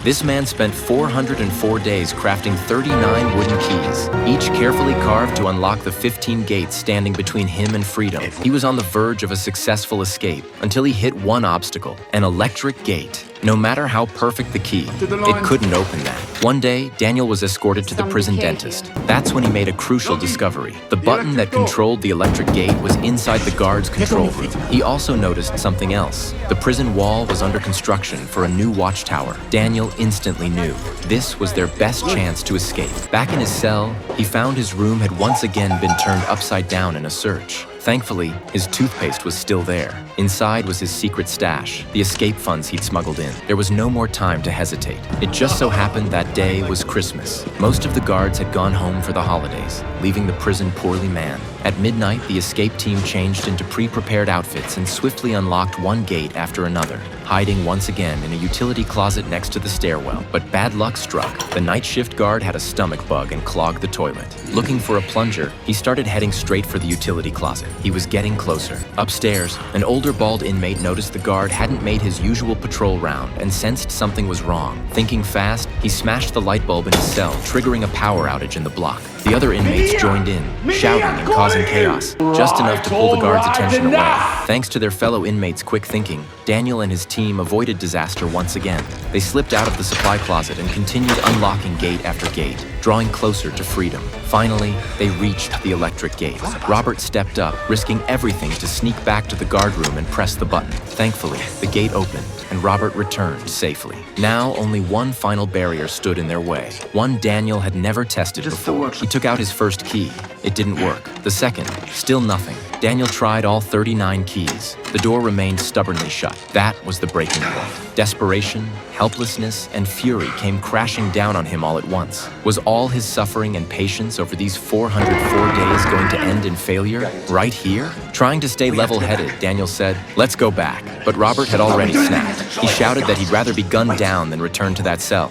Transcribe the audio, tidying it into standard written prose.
This man spent 404 days crafting 39 wooden keys, each carefully carved to unlock the 15 gates standing between him and freedom. He was on the verge of a successful escape until he hit one obstacle, an electric gate. No matter how perfect the key, it couldn't open that. One day, Daniel was escorted to the prison dentist. That's when he made a crucial discovery. The button that controlled the electric gate was inside the guard's control room. He also noticed something else. The prison wall was under construction for a new watchtower. Daniel instantly knew this was their best chance to escape. Back in his cell, he found his room had once again been turned upside down in a search. Thankfully, his toothpaste was still there. Inside was his secret stash, the escape funds he'd smuggled in. There was no more time to hesitate. It just so happened that day was Christmas. Most of the guards had gone home for the holidays, leaving the prison poorly manned. At midnight, the escape team changed into pre-prepared outfits and swiftly unlocked one gate after another, hiding once again in a utility closet next to the stairwell. But bad luck struck. The night shift guard had a stomach bug and clogged the toilet. Looking for a plunger, he started heading straight for the utility closet. He was getting closer. Upstairs, an older bald inmate noticed the guard hadn't made his usual patrol round and sensed something was wrong. Thinking fast, he smashed the light bulb in his cell, triggering a power outage in the block. The other inmates joined in, shouting and causing chaos, just enough to pull the guard's attention away. Thanks to their fellow inmates' quick thinking, Daniel and his team avoided disaster once again. They slipped out of the supply closet and continued unlocking gate after gate, drawing closer to freedom. Finally, they reached the electric gate. Robert stepped up, risking everything to sneak back to the guard room and press the button. Thankfully, the gate opened, and Robert returned safely. Now, only one final barrier stood in their way, one Daniel had never tested before. He took out his first key. It didn't work. The second, still nothing. Daniel tried all 39 keys. The door remained stubbornly shut. That was the breaking point. Desperation, helplessness, and fury came crashing down on him all at once. Was all his suffering and patience over these 404 days going to end in failure, right here? Trying to stay level-headed, Daniel said, "Let's go back." But Robert had already snapped. He shouted that he'd rather be gunned down than return to that cell.